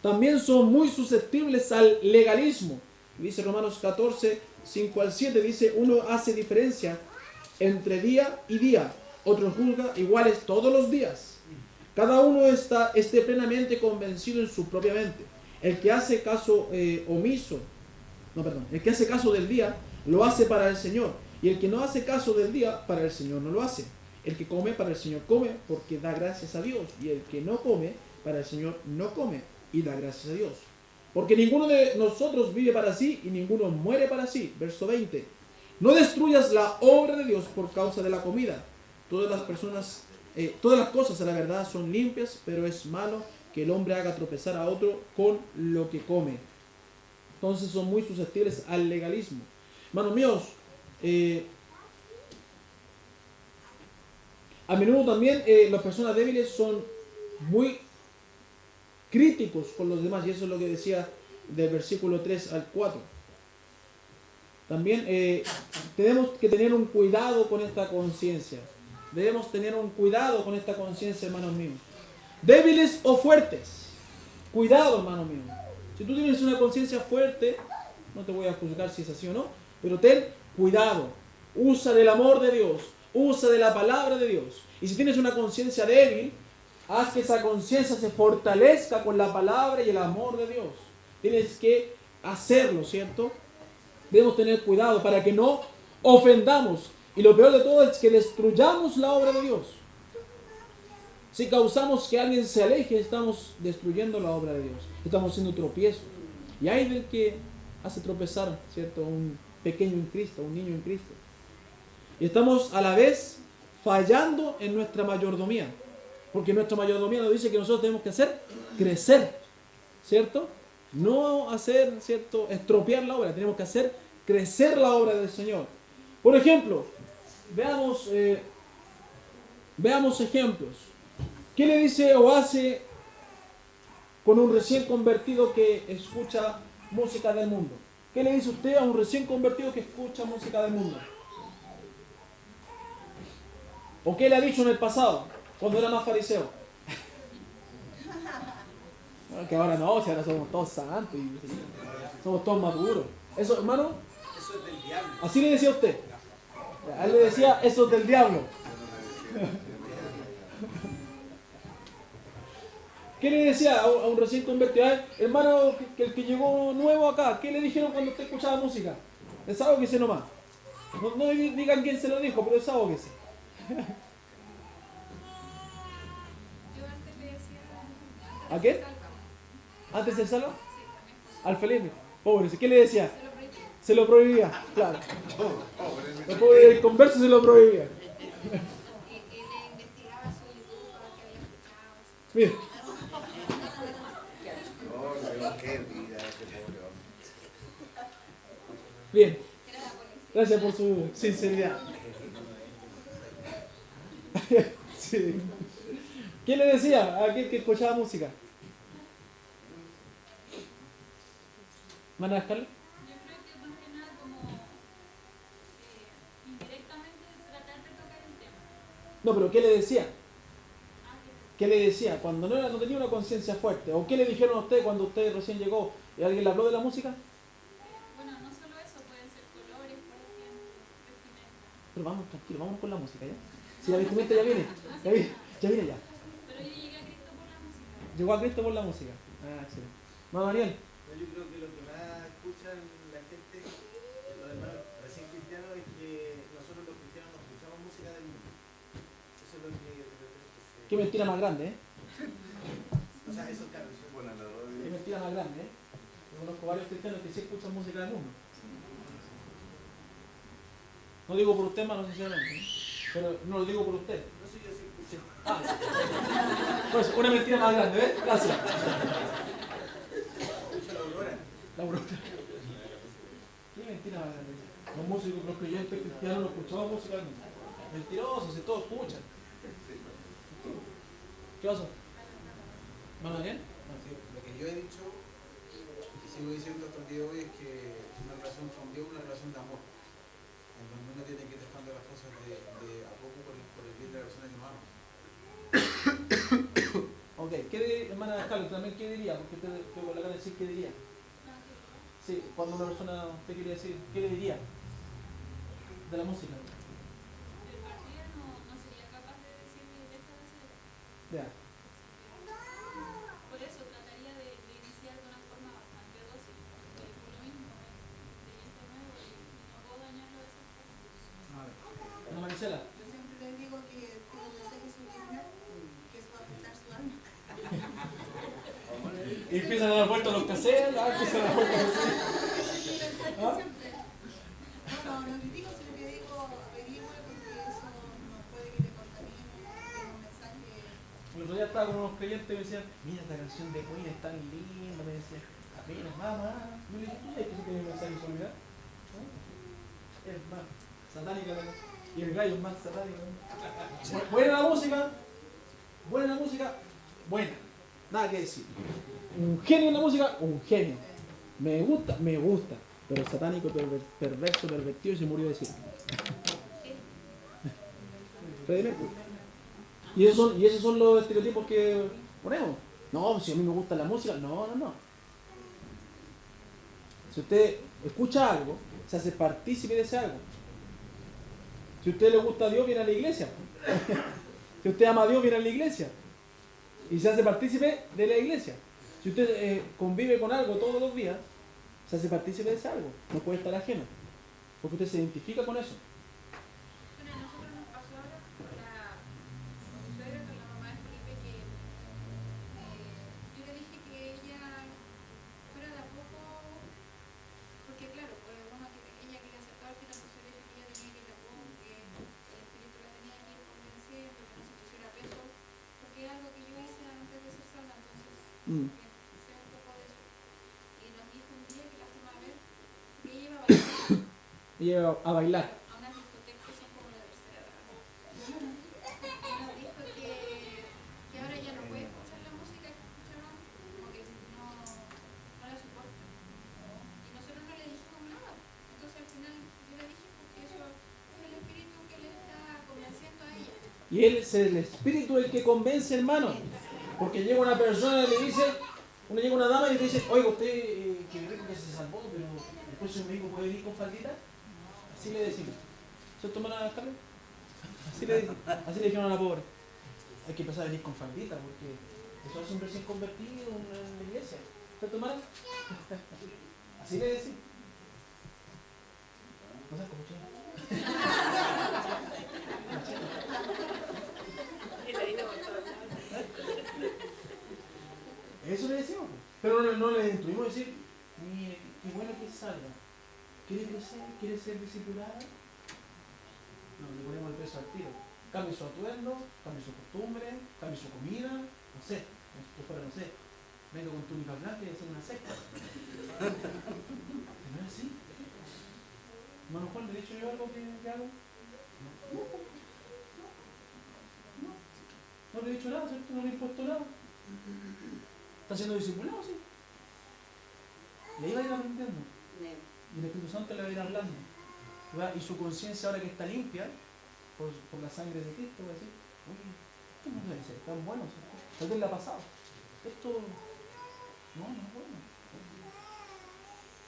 También son muy susceptibles al legalismo. Dice Romanos 14, 5 al 7, dice, uno hace diferencia entre día y día, otro juzga iguales todos los días. Cada uno esté plenamente convencido en su propia mente. El que hace caso el que hace caso del día, lo hace para el Señor. Y el que no hace caso del día, para el Señor no lo hace. El que come, para el Señor come, porque da gracias a Dios. Y el que no come, para el Señor no come, y da gracias a Dios. Porque ninguno de nosotros vive para sí, y ninguno muere para sí. Verso 20. No destruyas la obra de Dios por causa de la comida. Todas las cosas a la verdad son limpias, pero es malo que el hombre haga tropezar a otro con lo que come. Entonces son muy susceptibles al legalismo. Hermanos míos, a menudo también las personas débiles son muy críticos con los demás, y eso es lo que decía del versículo 3 al 4. También tenemos que tener un cuidado con esta conciencia. Debemos tener un cuidado con esta conciencia, hermanos míos. Débiles o fuertes. Cuidado, hermano mío. Si tú tienes una conciencia fuerte, no te voy a juzgar si es así o no, pero ten cuidado. Usa del amor de Dios. Usa de la palabra de Dios. Y si tienes una conciencia débil, haz que esa conciencia se fortalezca con la palabra y el amor de Dios. Tienes que hacerlo, ¿cierto? Debemos tener cuidado para que no ofendamos. Y lo peor de todo es que destruyamos la obra de Dios. Si causamos que alguien se aleje, estamos destruyendo la obra de Dios. Estamos haciendo tropiezo. Y hay del que hace tropezar, ¿cierto?, a un pequeño en Cristo, a un niño en Cristo. Y estamos a la vez fallando en nuestra mayordomía, porque nuestra mayordomía nos dice que nosotros tenemos que hacer crecer, ¿cierto? No hacer, ¿cierto?, estropear la obra, tenemos que hacer crecer la obra del Señor. Por ejemplo, veamos ejemplos. ¿Qué le dice o hace con un recién convertido que escucha música del mundo? ¿Qué le dice usted a un recién convertido que escucha música del mundo? ¿O qué le ha dicho en el pasado, cuando era más fariseo? Bueno, que ahora no, si ahora somos todos santos y somos todos maduros. Eso, hermano, Eso es del diablo. así le decía a usted. A él le decía, eso es del diablo. ¿Qué le decía a un recién convertido? Hermano, que el que llegó nuevo acá, ¿qué le dijeron cuando usted escuchaba música? Desahógese nomás. No digan quién se lo dijo, pero desahógese. Yo antes le decía... ¿A qué? ¿Antes de salva? Al Felipe. Pobre, ¿qué le decía? Se lo prohibía, claro. El pobre el converso se lo prohibía. Él investigaba su YouTube para que había escuchado. Mire. Qué vida ese pobre hombre. Bien. Gracias por su sinceridad. Sí. ¿Qué le decía a aquel que escuchaba música? ¿Van a dejarlo? Yo creo que más que nada como indirectamente tratar de tocar el tema. No, pero ¿qué le decía? ¿Qué le decía? Cuando no tenía una conciencia fuerte. ¿O qué le dijeron a usted cuando usted recién llegó y alguien le habló de la música? Bueno, no solo eso, pueden ser colores, por ejemplo, vestimenta. Pero vamos, tranquilo, vamos con la música, ¿ya? Si la vestimenta ya viene, ya viene ya. Pero yo llegué a Cristo por la música. Llegó a Cristo por la música. Ah, excelente. ¿No, Daniel? Yo creo que lo que más escuchan la gente, los hermanos recién cristianos, es que nosotros los cristianos no escuchamos música del mundo. Eso es lo que... Qué mentira más grande, ¿eh? O sea, eso es claro. Qué mentira más grande, ¿eh? Yo conozco varios cristianos que sí escuchan música del mundo. No digo por usted, hermano, sinceramente, ¿eh? Pero no lo digo por usted. No sé, yo sí escucho. Ah, pues una mentira más grande, ¿ves? Gracias. Escucho la aurora. La aurora. Qué mentira más grande. Los músicos, los creyentes cristianos no escuchaban música del mundo. Mentirosos, si todos escuchan. ¿Qué pasó? ¿Van bien? Sí, lo que yo he dicho y sigo diciendo hasta el día de hoy es que una relación con Dios es una relación de amor, en donde uno tiene que ir dejando las cosas de a poco por el bien de la persona que uno ama. Ok, ¿qué diría, hermana Carlos, también qué diría? Porque usted con la cara de decir qué diría. Sí, cuando una persona usted quería decir, ¿qué le diría? De la música. De partida no sería capaz de decirle deja de hacer. Ya. Por eso trataría de iniciar de una forma bastante dócil, porque por lo mismo es creyente nuevo y no puedo dañarlo de esa forma. A ver. Ana Maricela. Yo siempre les digo que tienen que ser su digno, que eso va a afectar su alma. Y empiezan a dar vueltas los cassettes, empiezan a dar vueltas los cassettes. ¿Ah? No critico, sino que digo averigüe porque eso no puede que te contamine, tiene un mensaje. El otro día estaba con unos creyentes y me decían, mira esta canción de Queen es tan linda, me decían, apenas mamá. Yo le dije, ¿tú sabes que eso tiene un mensaje en su vida? ¿No? Es más satánica la canción. Y el gallo es más satánico. Buena la música, buena. Nada que decir. Un genio en la música, un genio. Me gusta. Pero satánico, perverso, pervertido y se murió de sí. Freddie Mercury. Y esos son los estereotipos que ponemos. No, si a mí me gusta la música, no. Si usted escucha algo, se hace partícipe de ese algo. Si a usted le gusta a Dios, viene a la iglesia. Si usted ama a Dios, viene a la iglesia. Y se hace partícipe de la iglesia. Si usted convive con algo todos los días, se hace partícipe de ese algo. No puede estar ajeno. Porque usted se identifica con eso. Bueno, a nosotros nos pasó ahora con mi suegra, con la mamá de Felipe, que yo le dije que ella fuera de a poco que sea un poco de eso. Y nos dijo un día que la fuimos a ver, que ella iba a bailar Y llega a bailar. a unas discotecas que son como la tercera edad. Y nos dijo que ahora ya no puede escuchar la música que escuchaba, como que no la soporta. Y nosotros no le dijimos nada. Entonces al final yo le dije porque eso es el espíritu que le está convenciendo a ella. Y él es el espíritu el que convence, hermano. Porque llega una persona y le dice, llega una dama y le dice, oiga, usted que rico que se salvó, pero después su médico puede venir con faldita. Así le decimos. ¿Se toman a Carlos? Así le dijeron a la pobre. Hay que empezar a venir con faldita porque eso es un recién convertido en la iglesia. ¿Se tomaron? Así le decimos. No sé cómo chino. Eso le decimos, pero no le instruimos decir, mire, qué bueno que salga. ¿Quiere crecer? ¿Quiere ser discipulada? No, le ponemos el peso al tiro. Cambie su atuendo, cambie su costumbre, cambie su comida, no sé, no sé. Venga con túnica blanca y hacer una secta. ¿No es así? Hermano Juan, ¿le he dicho yo algo que hago? No le he dicho nada, ¿cierto? No le he impuesto nada. Está siendo discipulado, sí. Y ahí va a ir aprendiendo. Y el Espíritu Santo le va a ir hablando. ¿Verdad? Y su conciencia, ahora que está limpia por la sangre de Cristo, va a decir, oye, esto no debe ser tan bueno, ¿cierto? Tal vez le ha pasado. Esto no es bueno.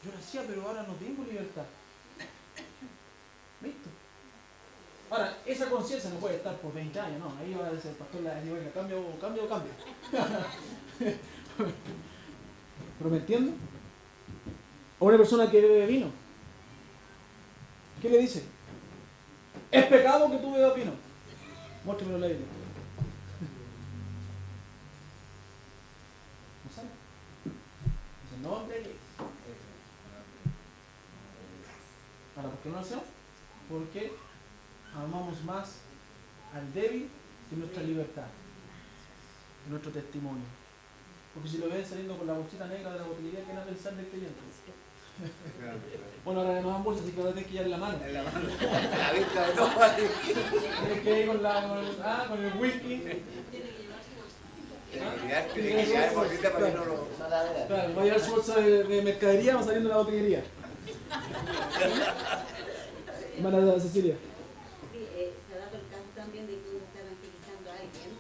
Yo lo hacía, pero ahora no tengo libertad. ¿Listo? Ahora, esa conciencia no puede estar por 20 años, no. Ahí va a decir el pastor, venga, cambio. ¿Pero me entienden? O una persona que bebe vino. ¿Qué le dice? ¿Es pecado que tú bebas vino? Muéstramelo en la Biblia. No sabe. Dice, no embriaguez. Ahora, ¿por qué no lo hacemos? Porque amamos más al débil que nuestra libertad, que nuestro testimonio. Porque si lo ven saliendo con la bolsita negra de la botillería, ¿qué van a pensar del creyente? Bueno, ahora no dan bolsa, así que ahora tienes que llevar en la mano. En la mano. La vista de todo. Tienes que ir con el whisky. Tiene que llevar bolsita para que no la vea. Claro, va a llevar su bolsa de mercadería, va saliendo de la botillería. Hermana Cecilia. Sí, se ha dado el caso también de que uno está evangelizando a alguien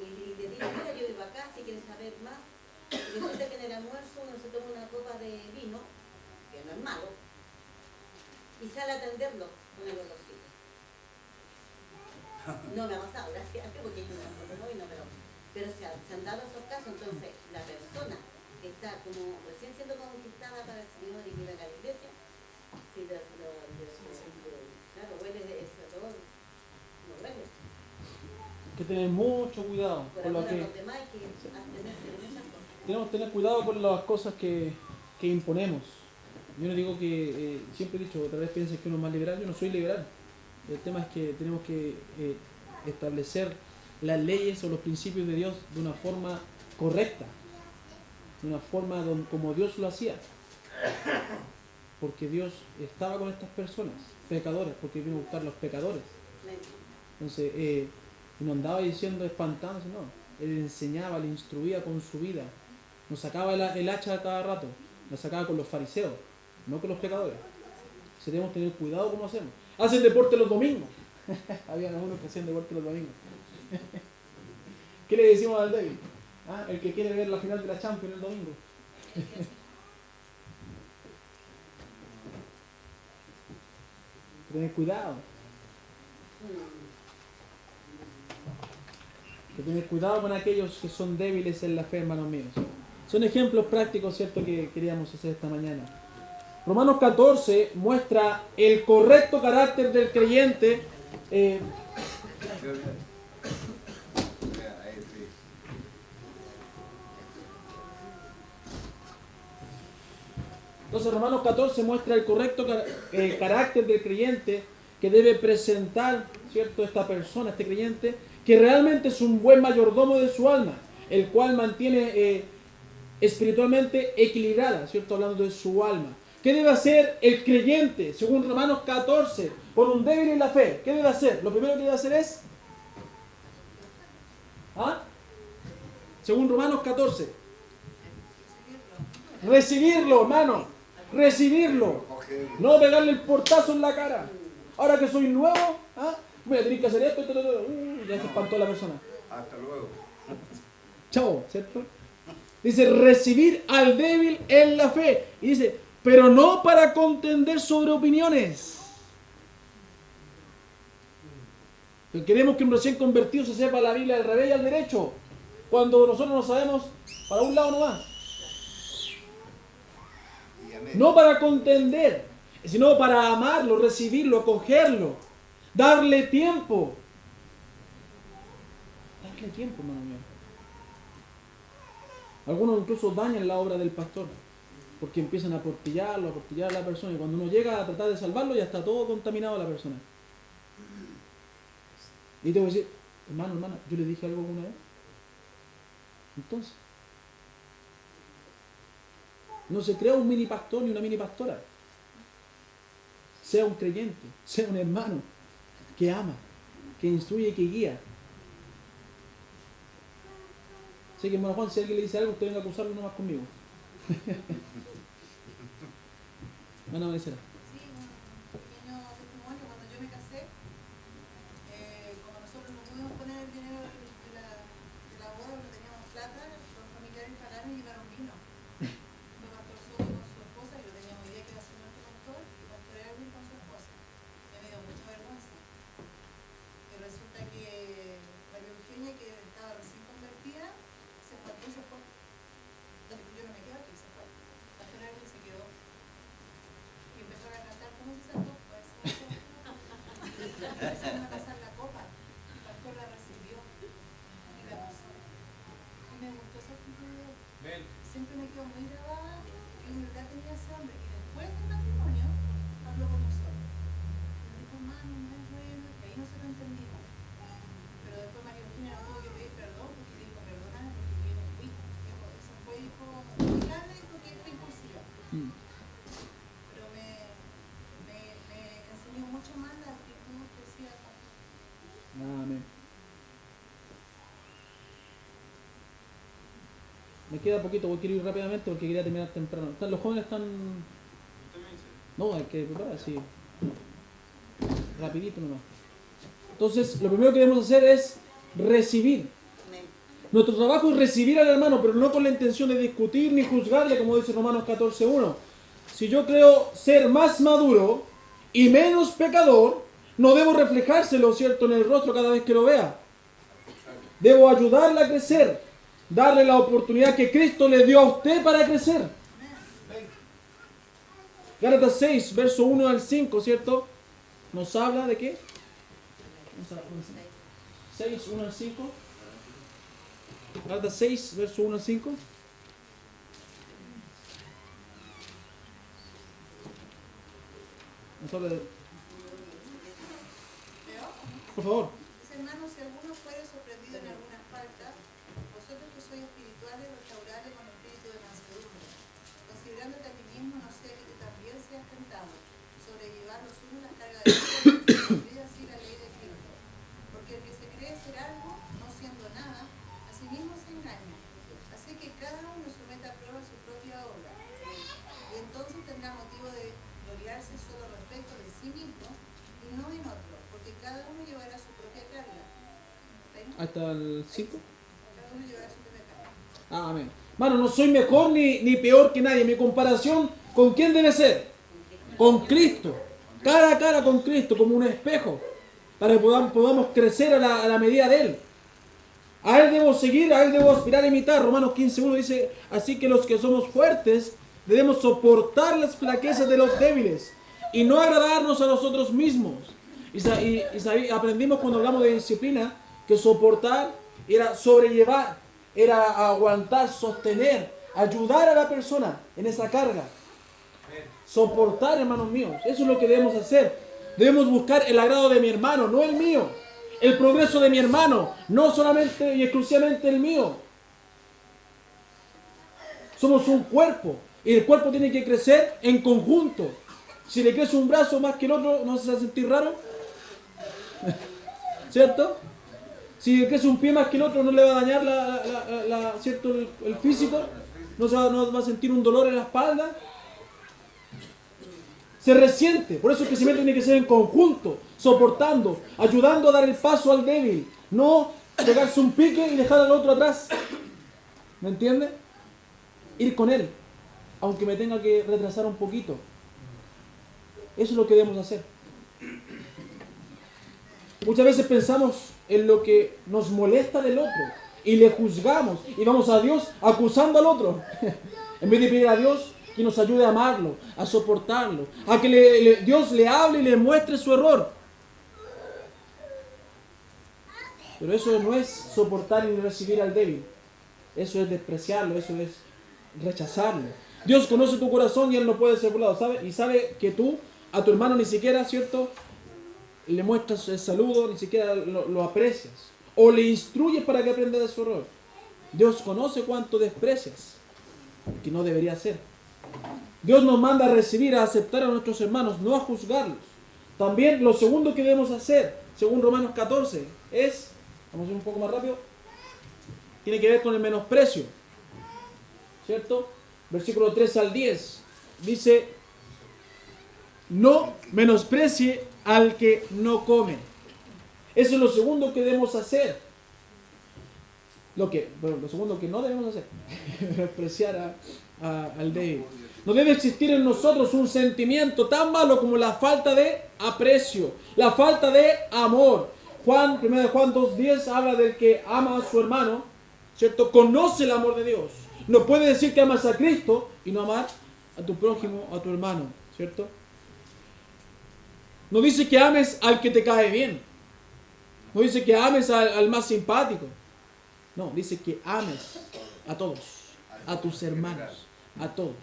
y le dice, mira, yo vivo acá, si quieres saber más. Y resulta que en el almuerzo uno se toma una copa de vino, que no es malo, y sale a atenderlo con el olorcito. No me ha pasado, gracias a Dios, porque yo no tomo vino, pero se han dado esos casos. Entonces, la persona que está como recién siendo conquistada para el Señor y vive en la iglesia, si claro, huele de eso, todo, no huele. Hay que tener mucho cuidado con lo que... Los demás hay que abstenerse de muchas cosas. Tenemos que tener cuidado con las cosas que imponemos. Yo no digo que, siempre he dicho, otra vez piensen que uno es más liberal, yo no soy liberal. El tema es que tenemos que establecer las leyes o los principios de Dios de una forma correcta, de una forma como Dios lo hacía. Porque Dios estaba con estas personas, pecadores, porque vino a buscar a los pecadores. Entonces, no andaba diciendo, espantándose, no. Él enseñaba, le instruía con su vida. Nos sacaba el hacha a cada rato, la sacaba con los fariseos, no con los pecadores. Entonces, debemos tener cuidado cómo hacemos. Hacen deporte los domingos. Había algunos que hacían deporte los domingos. ¿Qué le decimos al David? ¿Ah? El que quiere ver la final de la Champions el domingo. Tener cuidado. Que tener cuidado con aquellos que son débiles en la fe, hermanos míos. Son ejemplos prácticos, ¿cierto?, que queríamos hacer esta mañana. Romanos 14 muestra el correcto carácter del creyente. Entonces Romanos 14 muestra el correcto carácter del creyente que debe presentar, ¿cierto?, esta persona, este creyente, que realmente es un buen mayordomo de su alma. el cual mantiene espiritualmente equilibrada, ¿cierto? Hablando de su alma. ¿Qué debe hacer el creyente? Según Romanos 14, por un débil en la fe, ¿qué debe hacer? Lo primero que debe hacer es... Según Romanos 14. Recibirlo, hermano. Recibirlo. No pegarle el portazo en la cara. Ahora que soy nuevo, voy a tener que hacer esto. Ya se espantó la persona. Hasta luego. Chao, ¿cierto? Dice, recibir al débil en la fe. Y dice, pero no para contender sobre opiniones. Queremos que un recién convertido se sepa la Biblia al revés y al derecho, cuando nosotros no sabemos para un lado nomás. No para contender, sino para amarlo, recibirlo, acogerlo, darle tiempo. Darle tiempo, hermano mío. Algunos incluso dañan la obra del pastor, porque empiezan a aportillarlo, a aportillar a la persona, y cuando uno llega a tratar de salvarlo ya está todo contaminado la persona. Y te voy a decir, hermana, ¿yo le dije algo alguna vez? Entonces, no se crea un mini pastor ni una mini pastora. Sea un creyente, sea un hermano que ama, que instruye y que guía. Así que, hermano Juan, si alguien le dice algo, usted venga a acusarlo nomás conmigo. Bueno, Manicera. Sí, un pequeño testimonio. Cuando yo me casé, como nosotros no pudimos poner el dinero de la boda, no teníamos plata, los familiares pagaron y llevaron vino. Fue pastor solo con su esposa, y yo tenía una idea que iba a ser nuestro pastor, y pastor Erwin con su esposa. Me dio mucha vergüenza. Y resulta que María Eugenia, que estaba recién convertida, se espantó y se fue. Entonces yo no me quedo aquí, se fue. Pastor Erwin se quedó. Y empezó a cantar como un santo, pues empezaron a pasar la copa. El pastor la recibió y la pasó. Y me gustó esa actitud de él. Siempre me quedó muy grabada y en verdad tenía ese hombre. Y después del matrimonio habló con nosotros. Y me dijo, hermano, no es bueno, que ahí nosotros entendimos. Pero después María Eugenia tuvo que pedir perdón porque dijo, perdóname porque yo no fui. Eso fue, dijo, muy grande, dijo que fue impulsiva. Pero me enseñó mucho más la actitud que decía el pastor. Amén. Me queda poquito, voy a ir rápidamente porque quería terminar temprano. Los jóvenes están... No, hay que preparar, sí. Rapidito nomás. Entonces, lo primero que debemos hacer es recibir. Nuestro trabajo es recibir al hermano, pero no con la intención de discutir ni juzgarle, como dice Romanos 14:1. Si yo creo ser más maduro y menos pecador, no debo reflejárselo, ¿cierto?, en el rostro cada vez que lo vea. Debo ayudarle a crecer, darle la oportunidad que Cristo le dio a usted para crecer. Gálatas 6, verso 1 al 5, ¿cierto? Nos habla de qué? 6, 1 al 5. Gálatas 6, verso 1 al 5. Nos habla de... Por favor. Dice, hermanos, si alguno fuere sorprendido en alguna falta, vosotros que sois espirituales, restaurarle con espíritu de mansedumbre, considerándote a ti mismo, no sea que tú también seas tentado, sobrellevar los unos la carga de otros, y así la ley de Cristo. Porque el que se cree ser algo, no siendo nada, a sí mismo se engaña. Así que cada uno someta a prueba su propia obra, y entonces tendrá motivo de gloriarse solo respecto de sí mismo y no en otro, porque cada uno llevará su propia carga. Hasta el 5. Cada uno llevará su propia carga. Amén. Mano, no soy mejor ni peor que nadie. Mi comparación, ¿con quién debe ser? Con Cristo. Cara a cara con Cristo, como un espejo, para que podamos crecer a la medida de Él. A Él debo seguir, a Él debo aspirar a imitar. Romanos 15:1 dice, así que los que somos fuertes debemos soportar las flaquezas de los débiles y no agradarnos a nosotros mismos. Y aprendimos cuando hablamos de disciplina que soportar era sobrellevar, era aguantar, sostener, ayudar a la persona en esa carga. Soportar, hermanos míos, eso es lo que debemos hacer. Debemos buscar el agrado de mi hermano, no el mío. El progreso de mi hermano, no solamente y exclusivamente el mío. Somos un cuerpo y el cuerpo tiene que crecer en conjunto. Si le crece un brazo más que el otro, ¿no se va a sentir raro? ¿Cierto? Si le crece un pie más que el otro, no le va a dañar ¿cierto? El físico. No va a sentir un dolor en la espalda. Se resiente. Por eso el crecimiento tiene que ser en conjunto, soportando, ayudando a dar el paso al débil. No pegarse un pique y dejar al otro atrás. ¿Me entiende? Ir con él, aunque me tenga que retrasar un poquito. Eso es lo que debemos hacer. Muchas veces pensamos en lo que nos molesta del otro y le juzgamos y vamos a Dios acusando al otro. En vez de pedir a Dios que nos ayude a amarlo, a soportarlo, a que Dios le hable y le muestre su error. Pero eso no es soportar y recibir al débil. Eso es despreciarlo, eso es rechazarlo. Dios conoce tu corazón y Él no puede ser burlado, ¿sabe? Y sabe que tú a tu hermano ni siquiera, ¿cierto?, le muestras el saludo, ni siquiera lo aprecias. O le instruyes para que aprenda de su error. Dios conoce cuánto desprecias, que no debería ser. Dios nos manda a recibir, a aceptar a nuestros hermanos, no a juzgarlos. También lo segundo que debemos hacer, según Romanos 14, es, vamos a ir un poco más rápido, tiene que ver con el menosprecio. ¿Cierto? Versículo 3 al 10. Dice, no menosprecie al que no come. Eso es lo segundo que debemos hacer. Lo segundo que no debemos hacer. Menospreciar al débil. No debe existir en nosotros un sentimiento tan malo como la falta de aprecio, la falta de amor. 1 Juan 2:10 habla del que ama a su hermano, ¿cierto? Conoce el amor de Dios. No puede decir que amas a Cristo y no amar a tu prójimo, a tu hermano, ¿cierto? No dice que ames al que te cae bien. No dice que ames al más simpático. No, dice que ames a todos, a tus hermanos, a todos.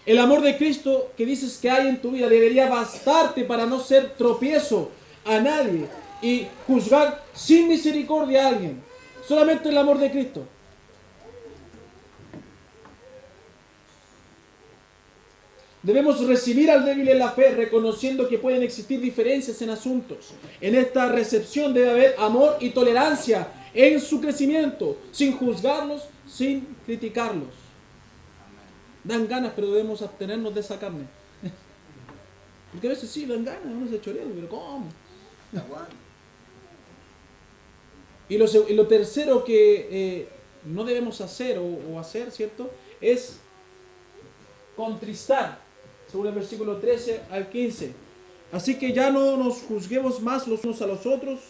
El amor de Cristo que dices que hay en tu vida debería bastarte para no ser tropiezo a nadie y juzgar sin misericordia a alguien. Solamente el amor de Cristo. Debemos recibir al débil en la fe, reconociendo que pueden existir diferencias en asuntos. En esta recepción debe haber amor y tolerancia en su crecimiento, sin juzgarlos, sin criticarlos. Dan ganas, pero debemos abstenernos de esa carne. Porque a veces sí, dan ganas, uno se chorea, pero ¿cómo? Y lo tercero que no debemos hacer o hacer, ¿cierto? Es contristar, según el versículo 13 al 15. Así que ya no nos juzguemos más los unos a los otros,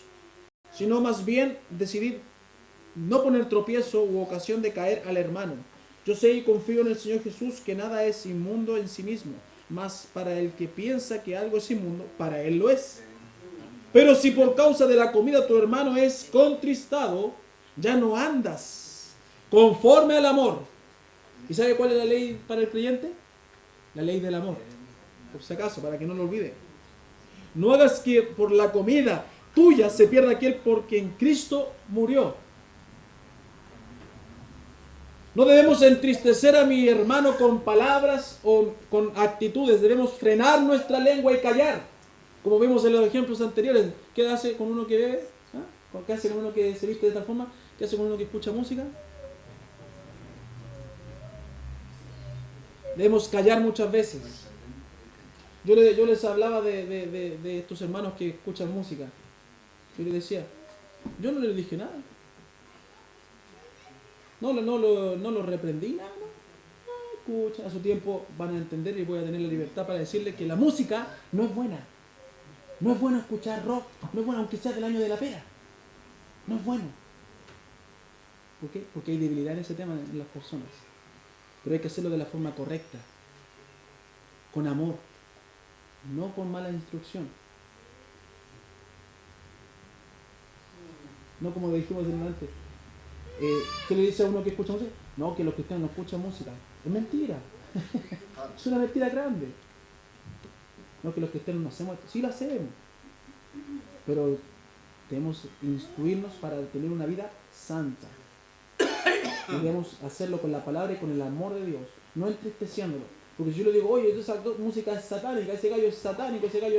sino más bien decidir no poner tropiezo u ocasión de caer al hermano. Yo sé y confío en el Señor Jesús que nada es inmundo en sí mismo, mas para el que piensa que algo es inmundo, para él lo es. Pero si por causa de la comida tu hermano es contristado, ya no andas conforme al amor. ¿Y sabe cuál es la ley para el creyente? La ley del amor. Por si acaso, para que no lo olvide. No hagas que por la comida tuya se pierda aquel por quien Cristo murió. No debemos entristecer a mi hermano con palabras o con actitudes. Debemos frenar nuestra lengua y callar. Como vimos en los ejemplos anteriores. ¿Qué hace con uno que bebe? ¿Ah? ¿Qué hace con uno que se viste de tal forma? ¿Qué hace con uno que escucha música? Debemos callar muchas veces. Yo les hablaba de estos hermanos que escuchan música. Yo les decía, yo no les dije nada. No lo reprendí nada. No, escucha, a su tiempo van a entender y voy a tener la libertad para decirles que la música no es buena. No es bueno escuchar rock, no es bueno aunque sea del año de la pera. No es bueno. ¿Por qué? Porque hay debilidad en ese tema en las personas. Pero hay que hacerlo de la forma correcta, con amor, no con mala instrucción. No como dijimos antes. ¿Qué le dice a uno que escucha música? No, que los cristianos no escuchan música. Es mentira. Es una mentira grande. No, que los cristianos no hacemos esto. Sí lo hacemos. Pero debemos instruirnos para tener una vida santa. Debemos hacerlo con la palabra y con el amor de Dios, no entristeciéndolo. Porque si yo le digo, oye, esa música es satánica, ese gallo es satánico, ese gallo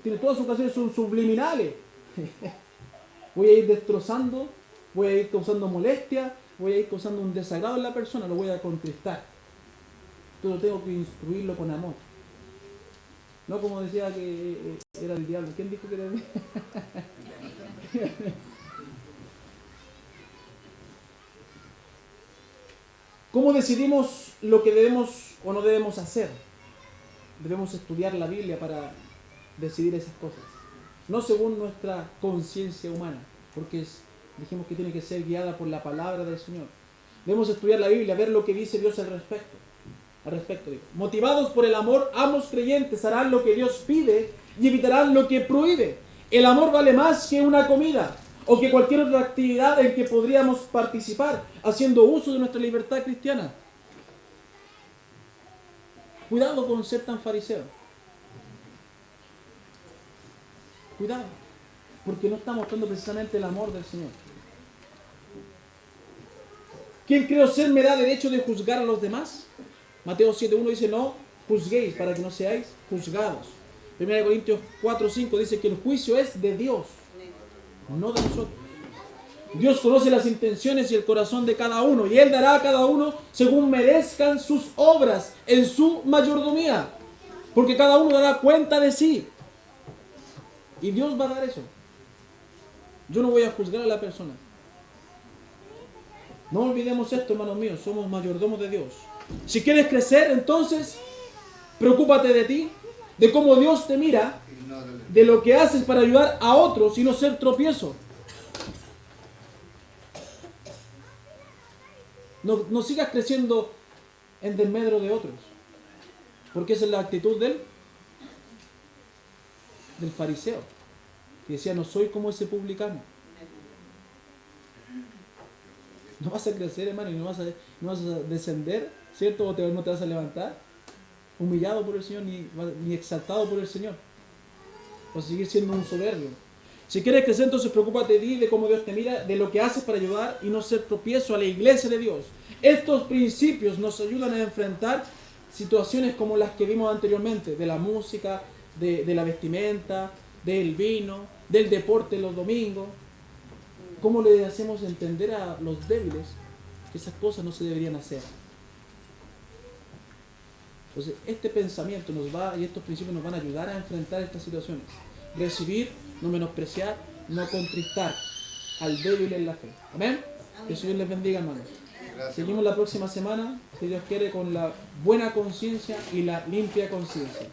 tiene todas sus canciones son subliminales. Voy a ir destrozando, voy a ir causando molestia, voy a ir causando un desagrado en la persona, lo voy a contristar. Entonces tengo que instruirlo con amor. No como decía que era el diablo. ¿Quién dijo que era el diablo? ¿Cómo decidimos lo que debemos o no debemos hacer? Debemos estudiar la Biblia para decidir esas cosas. No según nuestra conciencia humana, porque dijimos que tiene que ser guiada por la palabra del Señor. Debemos estudiar la Biblia, ver lo que dice Dios al respecto. Digo. Motivados por el amor, ambos creyentes harán lo que Dios pide y evitarán lo que prohíbe. El amor vale más que una comida o que cualquier otra actividad en que podríamos participar, haciendo uso de nuestra libertad cristiana. Cuidado con ser tan fariseo. Cuidado, porque no está mostrando precisamente el amor del Señor. ¿Quién creo ser me da derecho de juzgar a los demás? Mateo 7.1 dice, no juzguéis para que no seáis juzgados. 1 Corintios 4.5 dice que el juicio es de Dios, no de nosotros. Dios conoce las intenciones y el corazón de cada uno, y Él dará a cada uno según merezcan sus obras en su mayordomía, porque cada uno dará cuenta de sí. Y Dios va a dar eso. Yo no voy a juzgar a la persona. No olvidemos esto, hermanos míos, somos mayordomos de Dios. Si quieres crecer, entonces, preocúpate de ti, de cómo Dios te mira, de lo que haces para ayudar a otros y no ser tropiezo. No sigas creciendo en desmedro de otros, porque esa es la actitud del fariseo, que decía, no soy como ese publicano. No vas a crecer, hermano, y no vas a descender, ¿cierto? O no te vas a levantar humillado por el Señor, ni exaltado por el Señor. Vas a seguir siendo un soberbio. Si quieres crecer, entonces preocúpate de cómo Dios te mira, de lo que haces para ayudar y no ser tropiezo a la iglesia de Dios. Estos principios nos ayudan a enfrentar situaciones como las que vimos anteriormente, de la música, de la vestimenta, del vino, del deporte los domingos. ¿Cómo le hacemos entender a los débiles que esas cosas no se deberían hacer? Entonces, este pensamiento y estos principios nos van a ayudar a enfrentar estas situaciones. Recibir, no menospreciar, no contristar al débil en la fe. ¿Amén? Que el Señor les bendiga, hermanos. Seguimos la próxima semana, si Dios quiere, con la buena conciencia y la limpia conciencia.